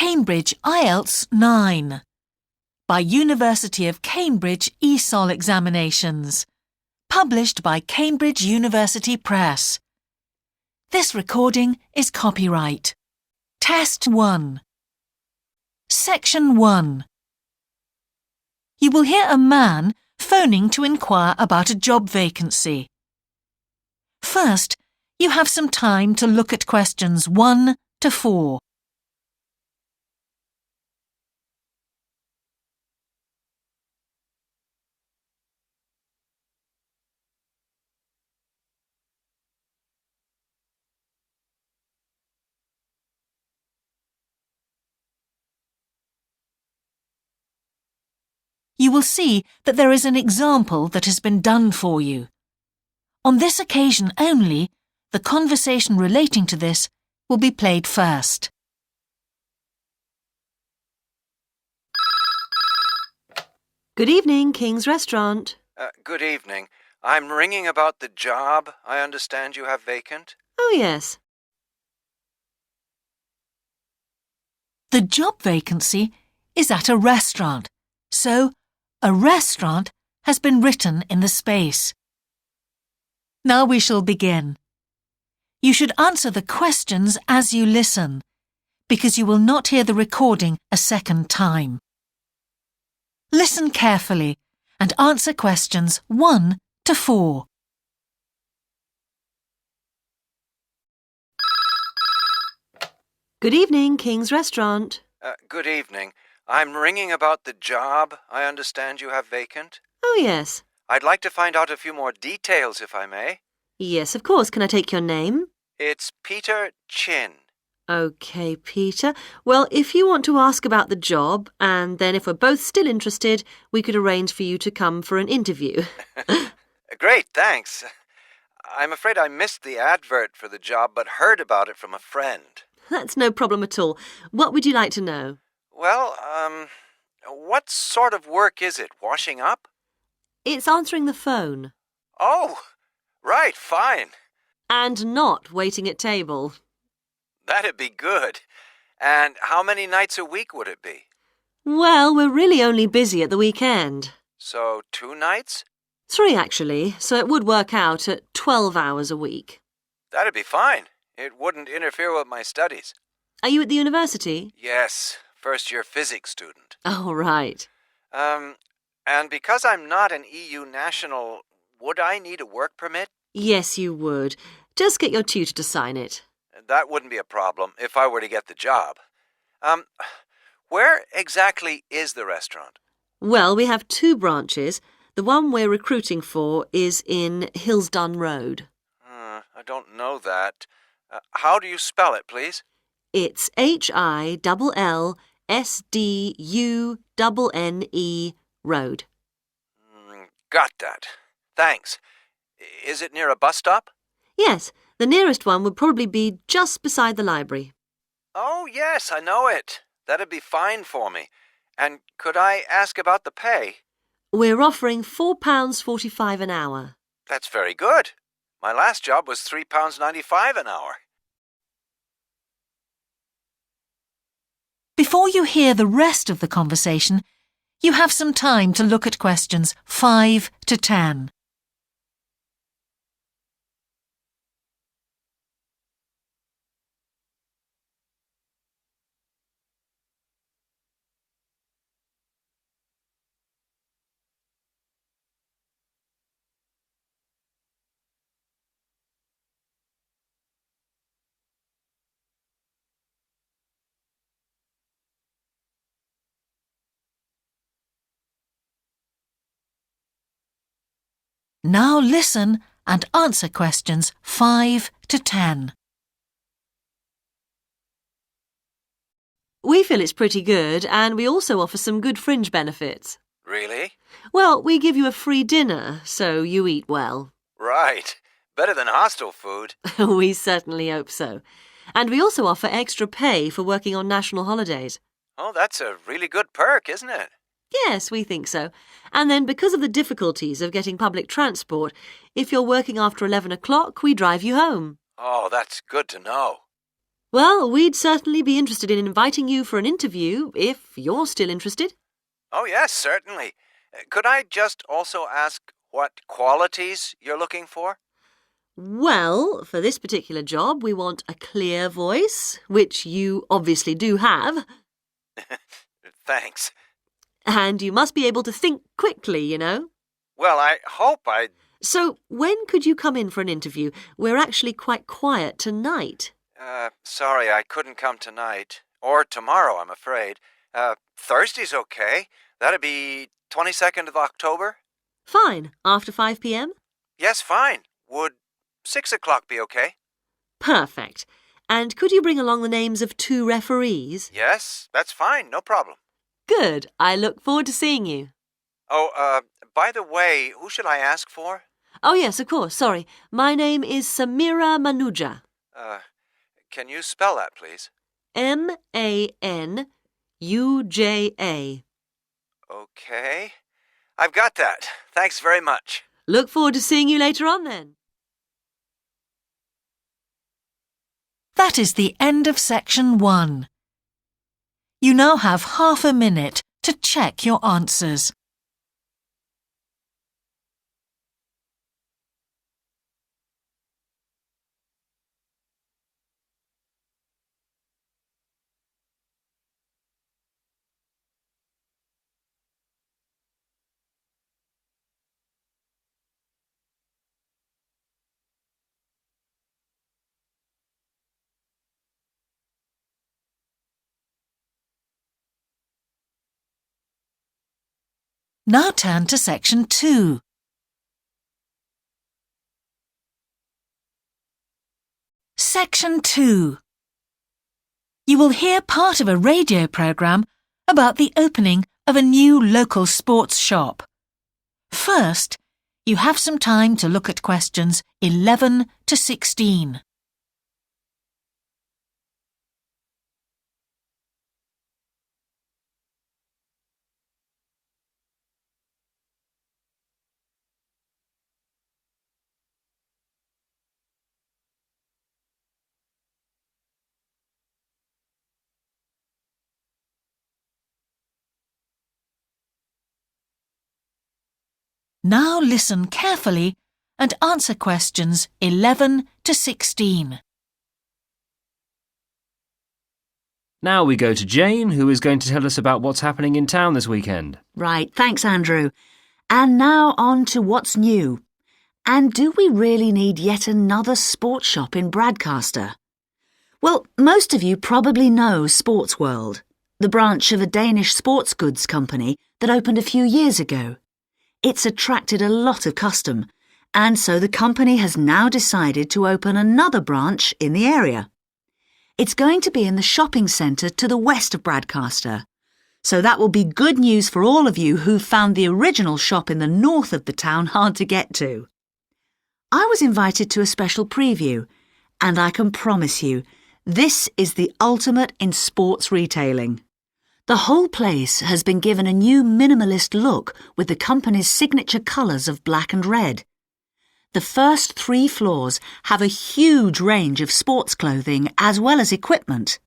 Cambridge IELTS 9 by University of Cambridge ESOL examinations, published by Cambridge University Press. This recording is copyright. Test 1. Section 1. You will hear a man phoning to inquire about a job vacancy. First, you have some time to look at questions 1 to 4. You will see that there is an example that has been done for you. On this occasion only, the conversation relating to this will be played first. Good evening, King's Restaurant. Good evening. I'm ringing about the job I understand you have vacant. Oh, yes. The job vacancy is at a restaurant, so a restaurant has been written in the space. Now we shall begin. You should answer the questions as you listen, because you will not hear the recording a second time. Listen carefully and answer questions 1 to 4. Good evening, King's Restaurant. Good evening. I'm ringing about the job I understand you have vacant. Oh, yes. I'd like to find out a few more details, if I may. Yes, of course. Can I take your name? It's Peter Chin. OK, Peter. Well, if you want to ask about the job, and then if we're both still interested, we could arrange for you to come for an interview. Great, thanks. I'm afraid I missed the advert for the job, but heard about it from a friend. That's no problem at all. What would you like to know? Well, what sort of work is it? Washing up? It's answering the phone. Oh, right, fine. And not waiting at table. That'd be good. And how many nights a week would it be? Well, we're really only busy at the weekend. So 2 nights? 3, actually, so it would work out at 12 hours a week. That'd be fine. It wouldn't interfere with my studies. Are you at the university? Yes, first-year physics student. Oh, right. And because I'm not an EU national, would I need a work permit? Yes, you would. Just get your tutor to sign it. That wouldn't be a problem if I were to get the job. Where exactly is the restaurant? Well, we have 2 branches. The one we're recruiting for is in Hillsdon Road. I don't know that. How do you spell it, please? It's HILLSDUNNE Road. Got that. Thanks. Is it near a bus stop? Yes, the nearest one would probably be just beside the library. Oh, yes, I know it. That'd be fine for me. And could I ask about the pay? We're offering £4.45 an hour. That's very good. My last job was £3.95 an hour. Before you hear the rest of the conversation, you have some time to look at questions 5 to 10. Now listen and answer questions 5 to 10. We feel it's pretty good, and we also offer some good fringe benefits. Really? Well, we give you a free dinner, so you eat well. Right. Better than hostel food. We certainly hope so. And we also offer extra pay for working on national holidays. Oh, that's a really good perk, isn't it? Yes, we think so. And then because of the difficulties of getting public transport, if you're working after 11 o'clock, we drive you home. Oh, that's good to know. Well, we'd certainly be interested in inviting you for an interview if you're still interested. Oh, yes, certainly. Could I just also ask what qualities you're looking for? Well, for this particular job, we want a clear voice, which you obviously do have, Thanks. and you must be able to think quickly, you know. Well, I hope I... So, when could you come in for an interview? We're actually quite quiet tonight. Sorry, I couldn't come tonight. Or tomorrow, I'm afraid. Thursday's okay. That'd be 22nd of October? Fine, after 5 p.m.? Yes, fine. Would 6 o'clock be okay? Perfect. And could you bring along the names of 2 referees? Yes, that's fine. No problem. Good. I look forward to seeing you. Oh, by the way, who should I ask for? Oh, yes, of course. Sorry. My name is Samira Manuja. Can you spell that, please? Manuja. Okay. I've got that. Thanks very much. Look forward to seeing you later on then. That is the end of section 1. You now have half a minute to check your answers. Now turn to section 2. Section 2. You will hear part of a radio programme about the opening of a new local sports shop. First, you have some time to look at questions 11 to 16. Now listen carefully and answer questions 11 to 16. Now we go to Jane, who is going to tell us about what's happening in town this weekend. Right, thanks, Andrew. And now on to what's new. And do we really need yet another sports shop in Bradcaster? Well, most of you probably know Sports World, the branch of a Danish sports goods company that opened a few years ago. It's attracted a lot of custom, and so the company has now decided to open another branch in the area. It's going to be in the shopping centre to the west of Bradcaster. So that will be good news for all of you who found the original shop in the north of the town hard to get to. I was invited to a special preview, and I can promise you, this is the ultimate in sports retailing. The whole place has been given a new minimalist look with the company's signature colours of black and red. The first 3 floors have a huge range of sports clothing as well as equipment.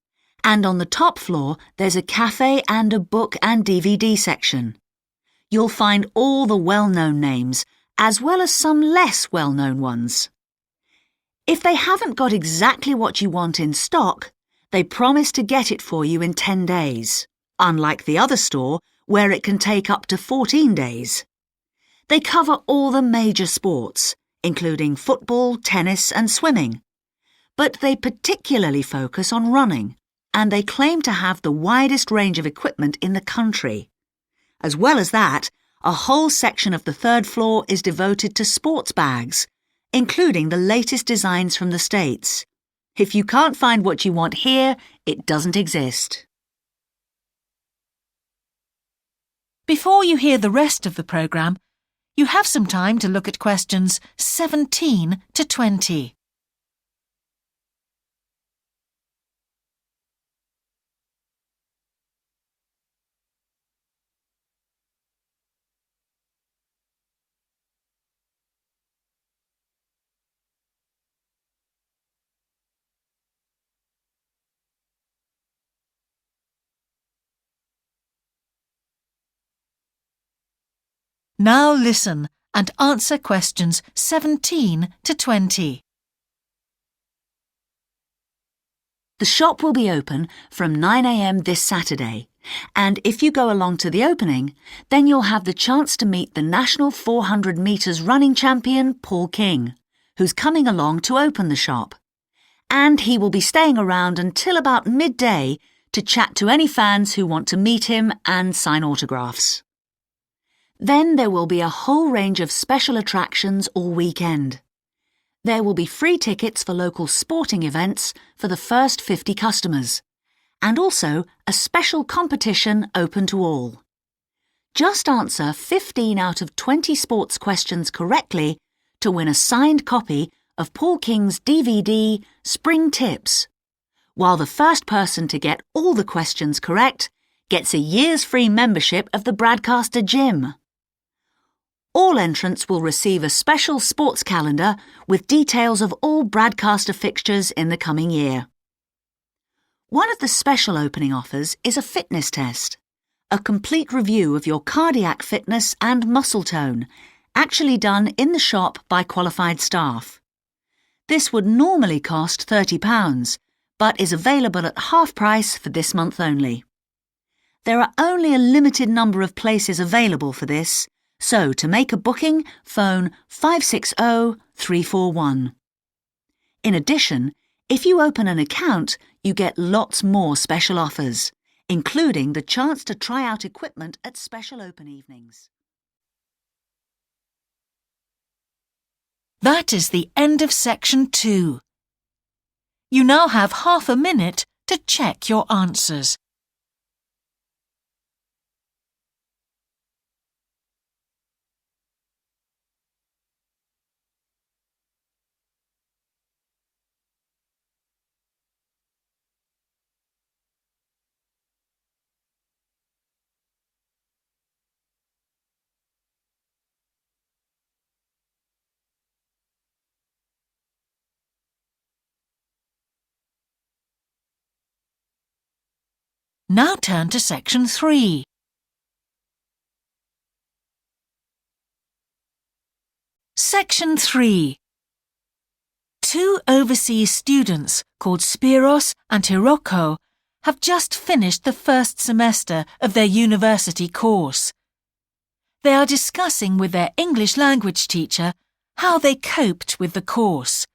And on the top floor, there's a cafe and a book and DVD section. You'll find all the well-known names, as well as some less well-known ones. If they haven't got exactly what you want in stock, they promise to get it for you in 10 days, unlike the other store, where it can take up to 14 days. They cover all the major sports, including football, tennis and swimming. But they particularly focus on running, and they claim to have the widest range of equipment in the country. As well as that, a whole section of the 3rd floor is devoted to sports bags, including the latest designs from the States. If you can't find what you want here, it doesn't exist. Before you hear the rest of the programme, you have some time to look at questions 17 to 20. Now listen and answer questions 17 to 20. The shop will be open from 9 a.m. this Saturday, and if you go along to the opening, then you'll have the chance to meet the national 400 metres running champion Paul King, who's coming along to open the shop. And he will be staying around until about midday to chat to any fans who want to meet him and sign autographs. Then there will be a whole range of special attractions all weekend. There will be free tickets for local sporting events for the first 50 customers, and also a special competition open to all. Just answer 15 out of 20 sports questions correctly to win a signed copy of Paul King's DVD Spring Tips, while the first person to get all the questions correct gets a year's free membership of the Bradcaster Gym. All entrants will receive a special sports calendar with details of all Bradcaster fixtures in the coming year. One of the special opening offers is a fitness test, a complete review of your cardiac fitness and muscle tone, actually done in the shop by qualified staff. This would normally cost £30, but is available at half price for this month only. There are only a limited number of places available for this, so to make a booking, phone 560 341. In addition, if you open an account, you get lots more special offers, including the chance to try out equipment at special open evenings. That is the end of section 2. You now have half a minute to check your answers. Now turn to section 3. Section 3. Two overseas students called Spiros and Hiroko have just finished the first semester of their university course. They are discussing with their English language teacher how they coped with the course.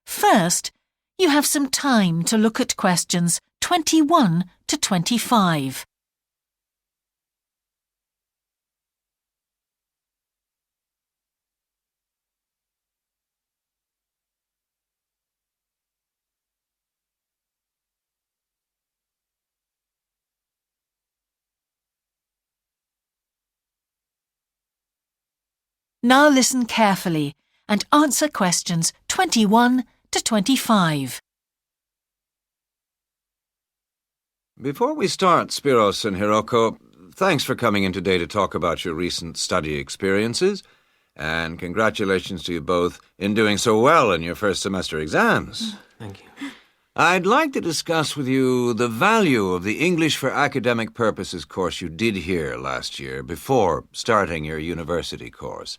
First, you have some time to look at questions 21 to 25. Now listen carefully and answer questions 21 to 25. Before we start, Spiros and Hiroko, thanks for coming in today to talk about your recent study experiences, and congratulations to you both in doing so well in your first semester exams. Thank you. I'd like to discuss with you the value of the English for Academic Purposes course you did here last year before starting your university course.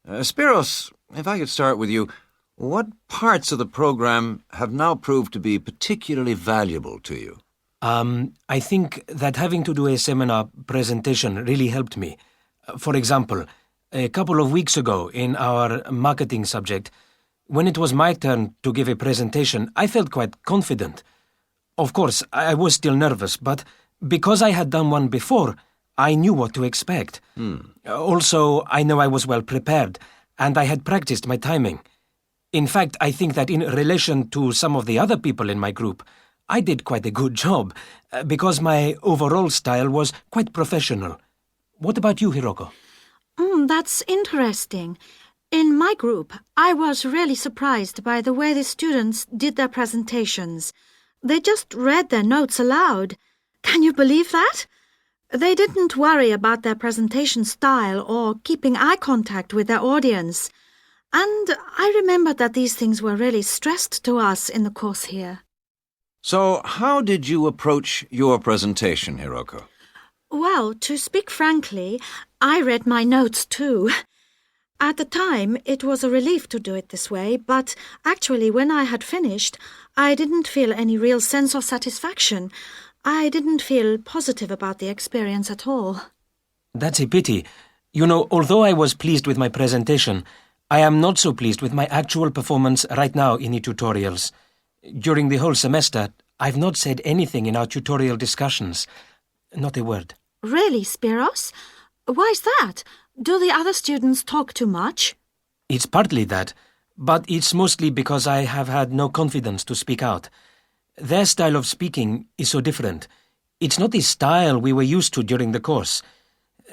Spiros, if I could start with you, what parts of the program have now proved to be particularly valuable to you? I think that having to do a seminar presentation really helped me. For example, a couple of weeks ago in our marketing subject, when it was my turn to give a presentation, I felt quite confident. Of course, I was still nervous, but because I had done one before, I knew what to expect. Also, I know I was well prepared, and I had practiced my timing. In fact, I think that in relation to some of the other people in my group, I did quite a good job, because my overall style was quite professional. What about you, Hiroko? That's interesting. In my group, I was really surprised by the way the students did their presentations. They just read their notes aloud. Can you believe that? They didn't worry about their presentation style or keeping eye contact with their audience. And I remember that these things were really stressed to us in the course here. So, how did you approach your presentation, Hiroko? Well, to speak frankly, I read my notes too. At the time, it was a relief to do it this way, but actually when I had finished, I didn't feel any real sense of satisfaction. I didn't feel positive about the experience at all. That's a pity. You know, although I was pleased with my presentation, I am not so pleased with my actual performance right now in the tutorials. During the whole semester, I've not said anything in our tutorial discussions. Not a word. Really, Spiros? Why's that? Do the other students talk too much? It's partly that, but it's mostly because I have had no confidence to speak out. Their style of speaking is so different. It's not the style we were used to during the course.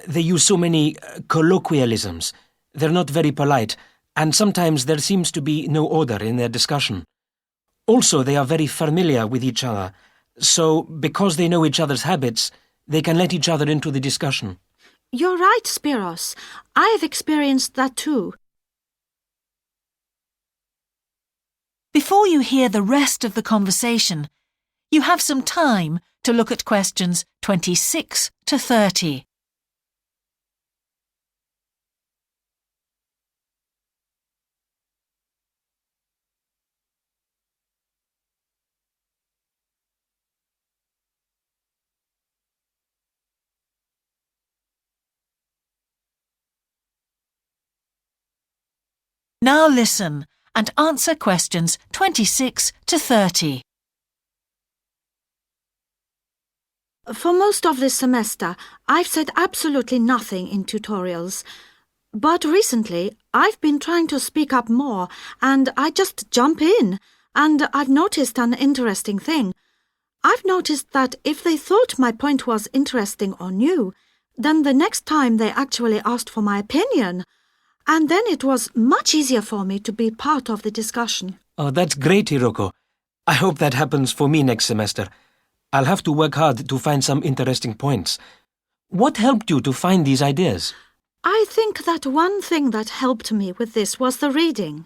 They use so many colloquialisms. They're not very polite, and sometimes there seems to be no order in their discussion. Also, they are very familiar with each other, so because they know each other's habits, they can let each other into the discussion. You're right, Spiros. I have experienced that too. Before you hear the rest of the conversation, you have some time to look at questions 26 to 30. Now listen and answer questions 26 to 30. For most of this semester, I've said absolutely nothing in tutorials. But recently, I've been trying to speak up more, and I just jump in, and I've noticed an interesting thing. I've noticed that if they thought my point was interesting or new, then the next time they actually asked for my opinion. And then it was much easier for me to be part of the discussion. Oh, that's great, Hiroko. I hope that happens for me next semester. I'll have to work hard to find some interesting points. What helped you to find these ideas? I think that one thing that helped me with this was the reading.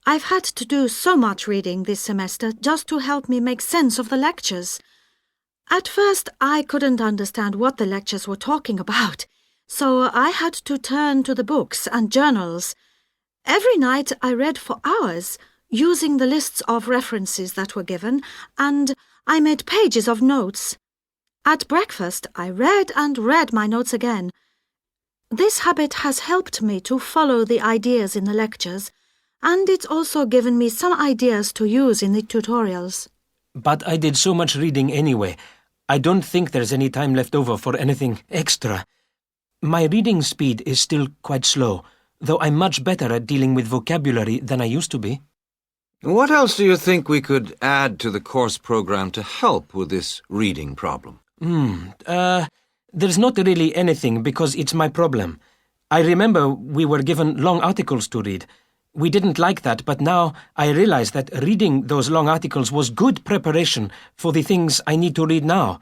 I've had to do so much reading this semester just to help me make sense of the lectures. At first, I couldn't understand what the lectures were talking about, so I had to turn to the books and journals. Every night I read for hours, using the lists of references that were given, and I made pages of notes. At breakfast, I read and read my notes again. This habit has helped me to follow the ideas in the lectures, and it's also given me some ideas to use in the tutorials. But I did so much reading anyway. I don't think there's any time left over for anything extra. My reading speed is still quite slow, though I'm much better at dealing with vocabulary than I used to be. What else do you think we could add to the course program to help with this reading problem? There's not really anything because it's my problem. I remember we were given long articles to read. We didn't like that, but now I realize that reading those long articles was good preparation for the things I need to read now.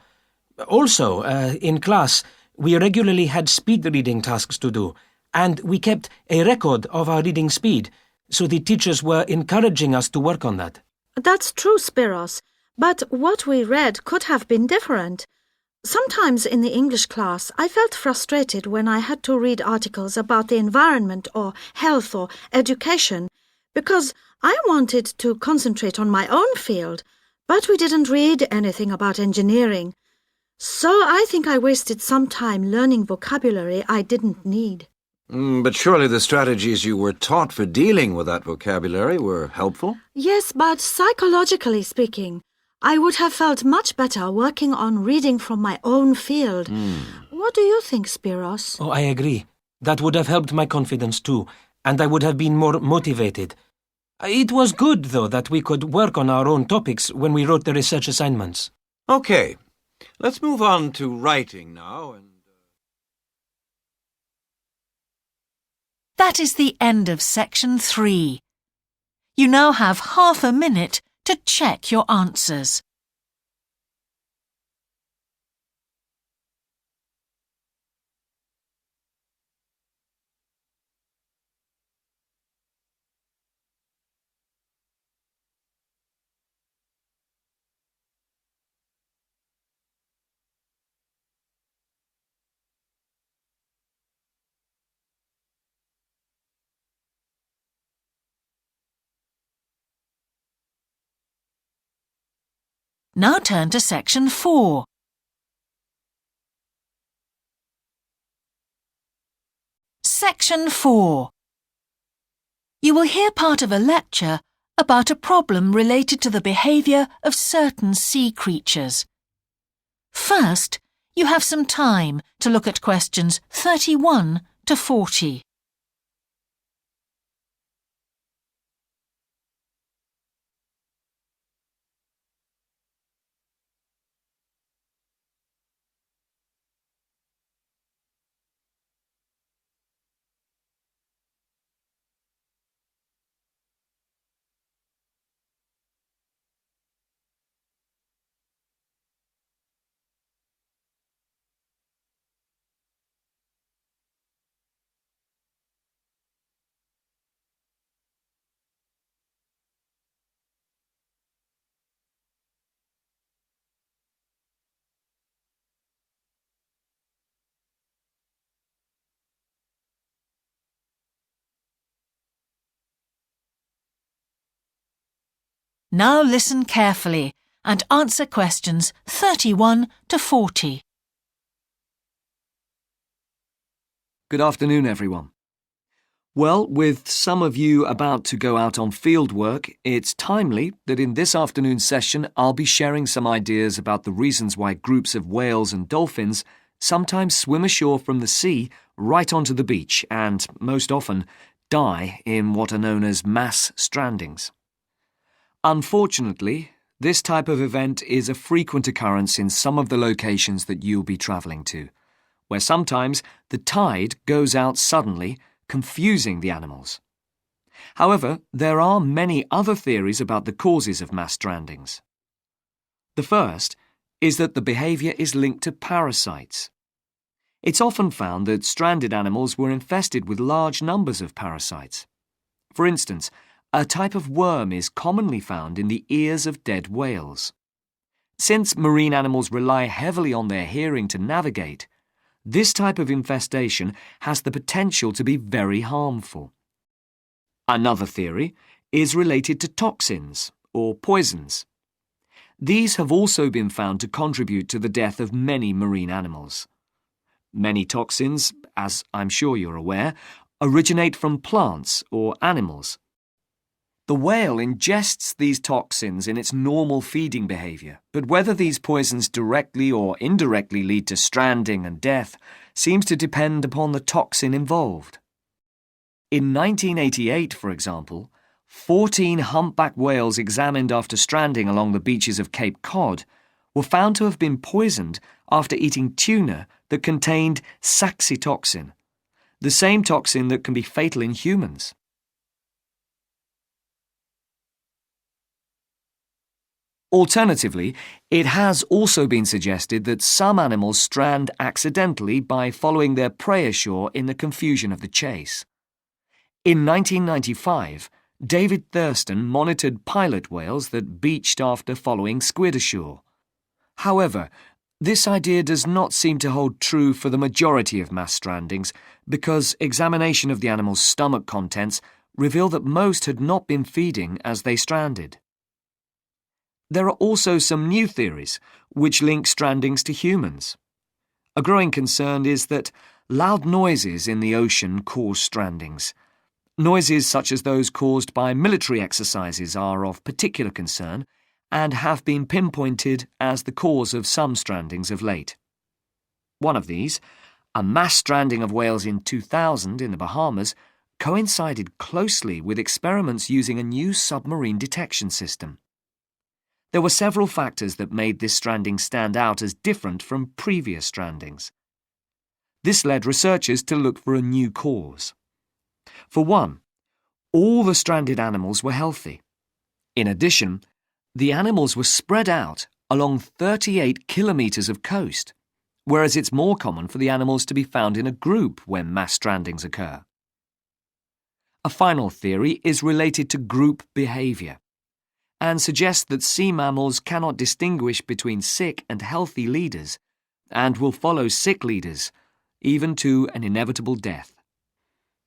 Also, in class, we regularly had speed reading tasks to do, and we kept a record of our reading speed, so the teachers were encouraging us to work on that. That's true, Spiros, but what we read could have been different. Sometimes in the English class, I felt frustrated when I had to read articles about the environment or health or education, because I wanted to concentrate on my own field, but we didn't read anything about engineering. So I think I wasted some time learning vocabulary I didn't need. But surely the strategies you were taught for dealing with that vocabulary were helpful? Yes, but psychologically speaking, I would have felt much better working on reading from my own field. What do you think, Spiros? Oh, I agree. That would have helped my confidence too, and I would have been more motivated. It was good, though, that we could work on our own topics when we wrote the research assignments. Okay, let's move on to writing now. That is the end of section 3. You now have half a minute to check your answers. Now turn to section 4. Section 4. You will hear part of a lecture about a problem related to the behaviour of certain sea creatures. First, you have some time to look at questions 31 to 40. Now listen carefully and answer questions 31 to 40. Good afternoon, everyone. Well, with some of you about to go out on field work, it's timely that in this afternoon's session I'll be sharing some ideas about the reasons why groups of whales and dolphins sometimes swim ashore from the sea right onto the beach and, most often, die in what are known as mass strandings. Unfortunately, this type of event is a frequent occurrence in some of the locations that you'll be travelling to, where sometimes the tide goes out suddenly, confusing the animals. However, there are many other theories about the causes of mass strandings. The first is that the behaviour is linked to parasites. It's often found that stranded animals were infested with large numbers of parasites. For instance, a type of worm is commonly found in the ears of dead whales. Since marine animals rely heavily on their hearing to navigate, this type of infestation has the potential to be very harmful. Another theory is related to toxins or poisons. These have also been found to contribute to the death of many marine animals. Many toxins, as I'm sure you're aware, originate from plants or animals. The whale ingests these toxins in its normal feeding behaviour, but whether these poisons directly or indirectly lead to stranding and death seems to depend upon the toxin involved. In 1988, for example, 14 humpback whales examined after stranding along the beaches of Cape Cod were found to have been poisoned after eating tuna that contained saxitoxin, the same toxin that can be fatal in humans. Alternatively, it has also been suggested that some animals strand accidentally by following their prey ashore in the confusion of the chase. In 1995, David Thurston monitored pilot whales that beached after following squid ashore. However, this idea does not seem to hold true for the majority of mass strandings because examination of the animal's stomach contents revealed that most had not been feeding as they stranded. There are also some new theories which link strandings to humans. A growing concern is that loud noises in the ocean cause strandings. Noises such as those caused by military exercises are of particular concern and have been pinpointed as the cause of some strandings of late. One of these, a mass stranding of whales in 2000 in the Bahamas, coincided closely with experiments using a new submarine detection system. There were several factors that made this stranding stand out as different from previous strandings. This led researchers to look for a new cause. For one, all the stranded animals were healthy. In addition, the animals were spread out along 38 kilometres of coast, whereas it's more common for the animals to be found in a group when mass strandings occur. A final theory is related to group behaviour and suggests that sea mammals cannot distinguish between sick and healthy leaders and will follow sick leaders, even to an inevitable death.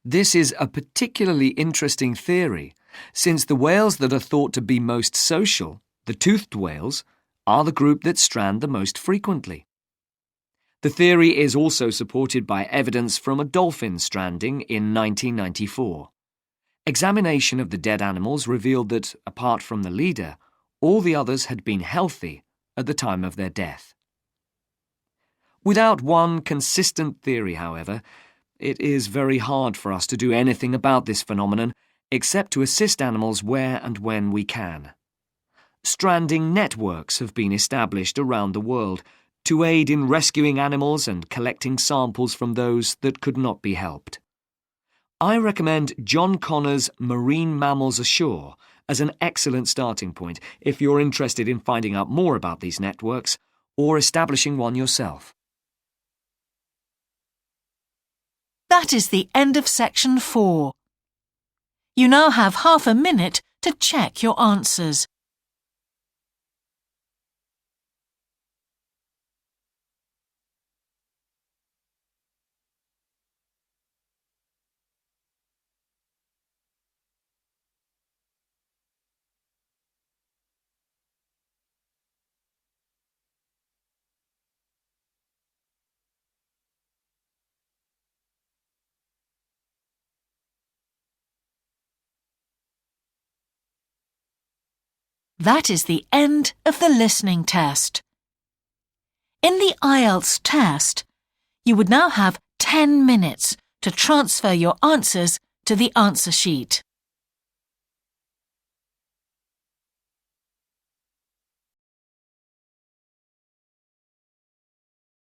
This is a particularly interesting theory, since the whales that are thought to be most social, the toothed whales, are the group that strand the most frequently. The theory is also supported by evidence from a dolphin stranding in 1994. Examination of the dead animals revealed that, apart from the leader, all the others had been healthy at the time of their death. Without one consistent theory, however, it is very hard for us to do anything about this phenomenon except to assist animals where and when we can. Stranding networks have been established around the world to aid in rescuing animals and collecting samples from those that could not be helped. I recommend John Connor's Marine Mammals Ashore as an excellent starting point if you're interested in finding out more about these networks or establishing one yourself. That is the end of section 4. You now have half a minute to check your answers. That is the end of the listening test. In the IELTS test, you would now have 10 minutes to transfer your answers to the answer sheet.